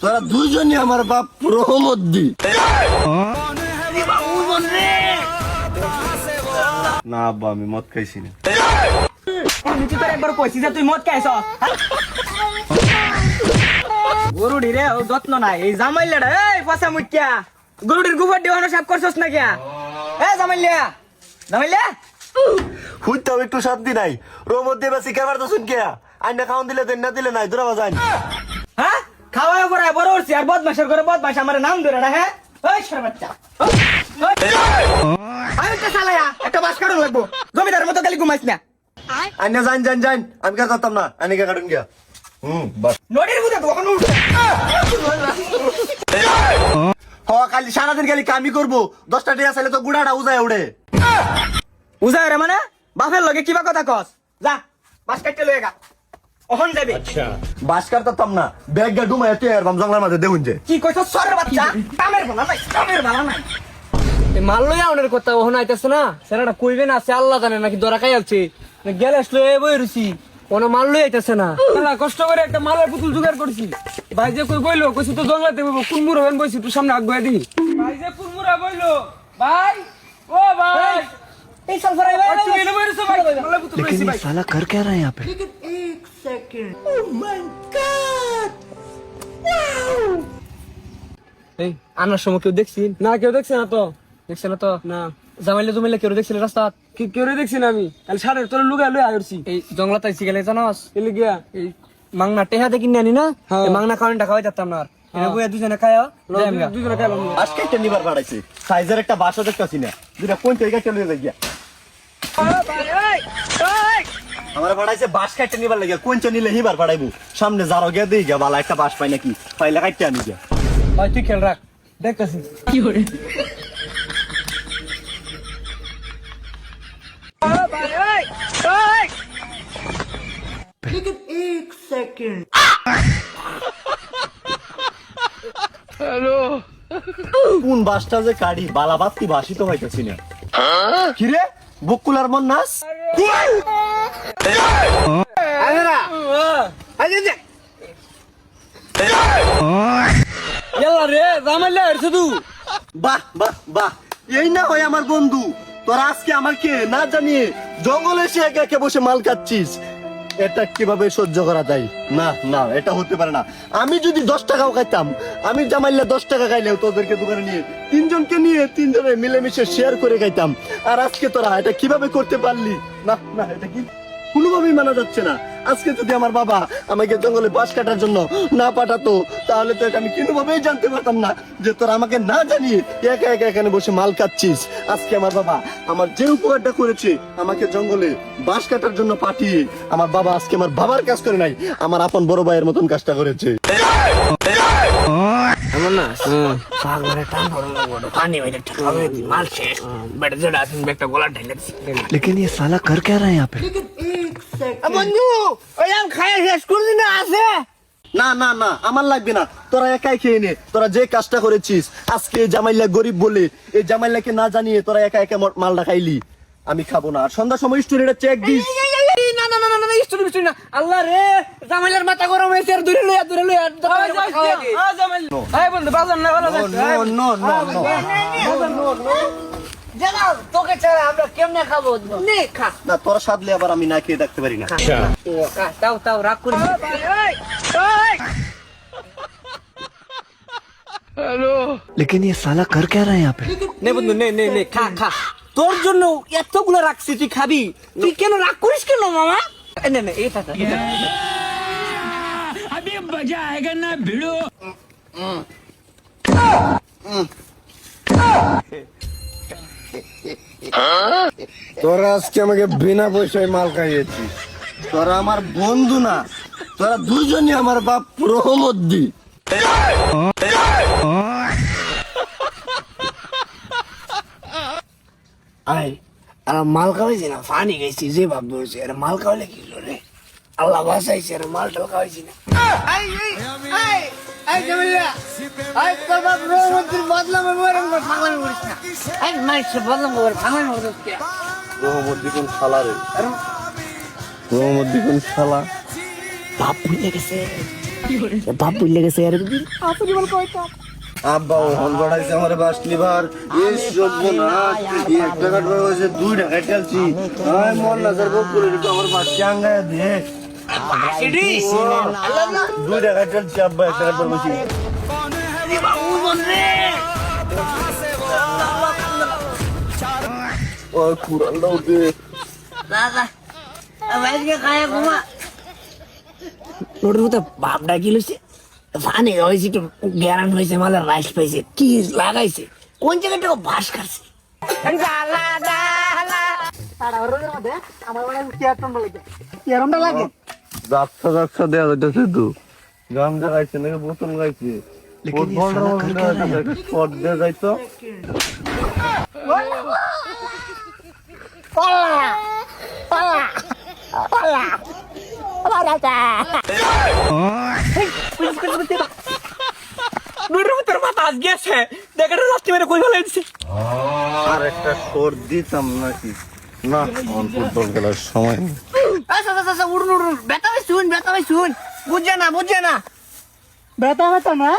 তোরা দুইজনই আমার বাপ রহমদ্দি। না আব্বা, আমি মদ খাইছি না। একবার কইছি যে তুই মদ খাইছ। গরুডির যত্ন নাই, এই জামাইলাটা এই পচা মুখ্যা গরুডির গোবর দেওয়ানো সাফ করছস না কিয়া? জামাইলিয়া জামাইলিয়া হুইতাও একটু শান্তি নাই। রহমদ্দি বেশি খাবার তো শুন কে আইনা খাওয়ান দিলে দেন না দিলে নাই দূরা বাজান। হ্যাঁ খাওয়া পড়ায় বড় হচ্ছি আর বদমাশের করে বদমাশ আমার নাম ধরে না। হ্যাঁ ওই ছোট বাচ্চা আমি তো চালায়া একটা বাস কাটুন লাগবো, জমিদারের মতো খালি ঘুমাইস না। আইনা যান যান যান, আমি কাজ করতাম না, আইনা কে কাটুন গিয়া। বাস নদীর মধ্যে তখন খালি সারাদিন খালি কামই করবো, 10টা টিয়া চাইলে তো গুড়াটা উজায় উড়ে। উজায় রে মানে বাপের লগে কিবা কথা কস? যা বাস কাটতে লয়ে গা, ওহন যাবি। বাস কাটতাম না, ব্যাগ গা ডুমায় তুই আর জঙ্গলের মাঝে দেখুন যে কি কইছ সর বাচ্চা, কামের ভালো নাই, কামের ভালো নাই। মাল লইয়া ওনের কথা ওহন আইতেছে না, সেটা কইবে না, সে আল্লাহ জানে নাকি ধরা খাই আছে গ্যাস লয়ে বই রুছি কোনো মাল লই আইতেছে না। কষ্ট করে একটা মালের পুতুল জোগাড় করছি। ভাই যে কই বইলো কইছি তো জঙ্গলাতে বইব, কোন মুড়া হবেন বইছি তুই সামনে আগুয়া দি। ভাই যে কোন মুড়া বইলো ভাই, ও ভাই এই সাল ফরাই ভাই তুমি এনে বইরছো ভাই, মালের পুতুল রইছি ভাই। साला कर क्या रहा है यहाँ पे? এই আনার সময় কেউ দেখছি না? কেউ দেখছে না তো, দেখছে না তো না। জামাইলে জমাইলে কেউ দেখছিল রাস্তা? কেউ দেখছি না আমি, খালি সারের তোর লুগা লই আইছি। এই জঙ্গলাতে আইছি গেলে জানাস এলি গিয়া এই মাংনা টেহা দেখি আনি না, এই মাংনা খাওয়ানটা খাওয়াই যেতাম না। আর এটা বইয়া দুজনে খায়া দুজনে খাইলাম। আজকে একটা নিবার বাড়াইছে, সাইজের একটা বাসা দেখতাছি না, দুটা কোন থেকে চলে যাই গিয়া। আমার বাড়াইছে বাস কাটতে নিবার লাগিয়া, কোন চে নিলে হিবার বাড়াইবো, সামনে যারো গিয়া দেই গিয়া বালা একটা বাস পাই নাকি, পাইলে কাটতে আনি গিয়া। ভাই তুই খেল রাখ, দেখতেছি কি করে। কোন বাসটা যে কাড়ি বালা বাত্তি বাসি তো হইতেছি না। কিরে বকুলার মন নাস রে জামাইলে আসছে তুই। বাহ বাহ বাহ, এই না হয় আমার বন্ধু, তোরা আজকে আমাকে না জানিয়ে জঙ্গলে এসে একে একে বসে মাল খাচ্ছিস। এটা কিভাবে সহ্য করা যায়? না না, এটা হতে পারে না। আমি যদি 10 টাকাও খাইতাম, আমি জামাইলে 10 টাকা খাইলেও তোদেরকে দোকানে নিয়ে তিনজনকে নিয়ে তিনজনে মিলেমিশে শেয়ার করে খাইতাম। আর আজকে তোরা এটা কিভাবে করতে পারলি? না না, এটা কি কোনোভাবেই মানা যাচ্ছে না। আজকে যদি আমার বাবা আমাকে জঙ্গলে বাস কাটার জন্য না পাঠাতো, তাহলে তো এটা আমি কোনোভাবেই জানতে পারতাম না যে তোরা আমাকে না জানিয়ে একা একা এখানে বসে মাল খাচ্ছিস। আজকে আমার বাবা আমার যে উপকারটা করেছে, আমাকে জঙ্গলে বাস কাটার জন্য পাঠিয়ে, আমার বাবা আজকে আমার বাবার কাজ করে নাই, আমার আপন বড় ভাইয়ের মতন কাজটা করেছে। আমার না সাগরে টান ধরে লাগবো, পানি হইলে ঠাকাবে মাল শেষ বেটা যেটা আছেন একটা গলা ঢাইলে। लेकिन ये साला कर क्या रहा है यहाँ पे? বন্ধু ওই আম খায় শেষ করলি না আছে? না না না, আমার লাগবে না, তোরা একাই খেয়ে নে। তোরা যে কাজটা করেছিস, আজকে জামাইলা গরিব বলে এই জামাইলাকে না জানিয়ে তোরা একা একা মালটা খাইলি। আমি খাবো না। আর সন্ধ্যার সময় স্টোরিটা চেক দিস। না না না না না স্টোরি বিস্টোরি না। আল্লাহ রে জামাইলার মাথা গরম হয়েছে, আর দূরে লইয়া জামাইল। এই বন্ধু বাজার না ভালো no no no no no, জানাও তোকে ছাড়া আমরা কেমনে খাবো? নে খা। না তোরা সাধলে আবার আমি না খেয়ে থাকতে পারি না। তাও তাও রাগ করি। लेकिन ये साला कर क्या रहा है यहाँ पे? নে বন্ধু নে নে নে খা খা, তোর জন্য এতগুলো রাখছি, তুই খাবি। তুই কেন রাগ করিস কেন মামা? নে নে এই থাকা अभी मजा आएगा ना भिड़ो। তোরা আজকে আমাকে বিনা পয়সায় মাল খাইয়েছিস। তোরা আমার বন্ধু না, তোরা দুজনই আমার বাপ রহমদ্দি। আই আর মাল খাওয়াইছি না, ফানি গেছি যে ভাব ধরছে। আর মাল খাওয়াইলে কি রে, আল্লাহ বাঁচাইছে। আর মাল টাল খাওয়াইছি না। আই তোর বাপ রহমতের বদলাম মরম করে পাগল করিস না। আই মাইছে বদলাম করে পাগল করিস কে? রহমদ্দি কোন শালা রে? রহমদ্দি কোন শালা? বাপ ভুলে গেছে। বাপ বুঝলে গেছে আরে আব্বা হল গড়াইছে আমার বাস লিভার এই সহ্য না এই 1 টাকা করে হয়েছে 2 টাকা টেলছি আয় মন না স্যার বকুল একটু আমার বাস চাঙ্গায় দে 2 টাকা টেলছি আব্বা 1 টাকা করে বসি ও কুরাল দাও দে লোডের মতো বাপ ডাকি লইছে ফানে হয়েছে একটু গ্যারান হয়েছে মালের রাইস পাইছে কি লাগাইছে কোন জায়গাটা বাস কাটছে যাচ্ছা যাচ্ছা দেয়া যাইতেছে তো গান গাইছে নাকি বোতল গাইছে স্পট দেয়া যাইতো নোটের ভিতর বাতাস গেছে দেখে রাস্তি মেরে কই ফেলাইছে আর একটা স্কোর দিতাম নাকি না আমার ফুটবল খেলার সময় নেই। উড়ুন উড়ুন বেতা ভাই শুন বুঝছে না বেতা বেতা না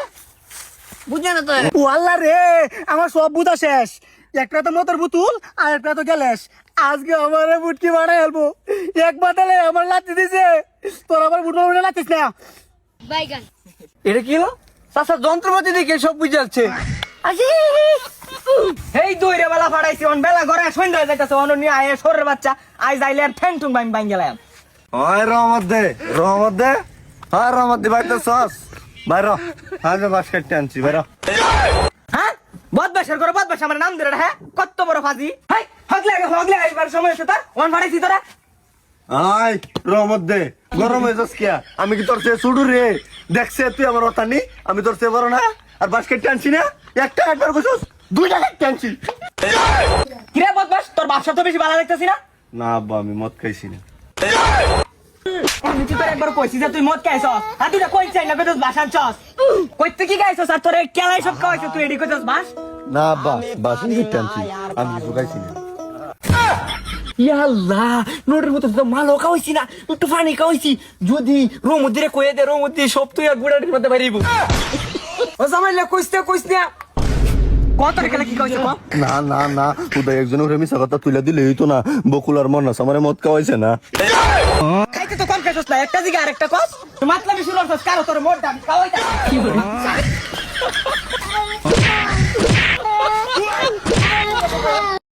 বুঝছে না তো ও আল্লাহ রে আমার সব বুতা শেষ একটা তো মোটর বুতুল আর একটা তো গ্যালেস আজকে আমার বুটকি বাড়াই ফেলবো এক বাতালে আমার লাতি দিছে তোর আবার বুটবল উঠে লাতিস না বাইগান এটা কি হলো চাষা যন্ত্রপাতি দেখে সব বুঝে যাচ্ছে এই দইরে বেলা ফাড়াইছি অন বেলা ঘরে সন্ধ্যা হয়ে যাইতেছে অন নিয়ে আয় সরের বাচ্চা আই যাইলে আর ঠ্যাং ঠুং বাইন গেলাম হয় রহমত দে হ্যাঁ রহমত দে বাইরে সস বাইর আগে বাস কাটতে আনছি বাইর হ্যাঁ বদমাশের করে বদমাশ আমার নাম দিলে হ্যাঁ কত বড় ফাজি হাই হগলে এবার সময় আছে তার অন ফাড়াইছি তোরা আয় রহমত দে গরম হয়ে যাস কিয়া আমি কি তোর সে ছুডু রে দেখছে তুই আমার ওতানি আমি তোর সে বড় না আর বাস কাটতে আনছি না একটা একবার কইছস 2 টাকা কাটতে আনছি কিরে বদমাশ তোর ব্যবসা তো বেশি ভালো লাগতেছি না না আব্বা আমি মদ খাইছি না আমি তো তোর একবার কইছি যে তুই মদ খাইছস আর তুই কই চাই না কইছস বাসান চস কইতে কি খাইছস আর তোর কেলাই সব খাওয়াইছ তুই এডি কইছস বাস না আব্বা বাস কাটতে আনছি আমি কিছু খাইছি না ইয়াল্লাহ নোটের মতো তো মালও খাওয়াইছি না একটু পানি খাওয়াইছি যদি রোমুদ্রে কয়ে দে রোমুদ্রে সব তুই আর গুড়াটির মধ্যে বাড়িব ও জামাইলে কইস না কত রেখে কি কইছ কম না না না উদয় একজনের উপরে মিশা কথা তুলে দিলে হইতো না বকুল আর মন না আমারে মদ খাওয়াইছে না খাইতে তো কম খাইছস না একটা দিকে আরেকটা কস তুই মাতলামি শুরু করছস কারো তোর মোর দাম খাওয়াইতা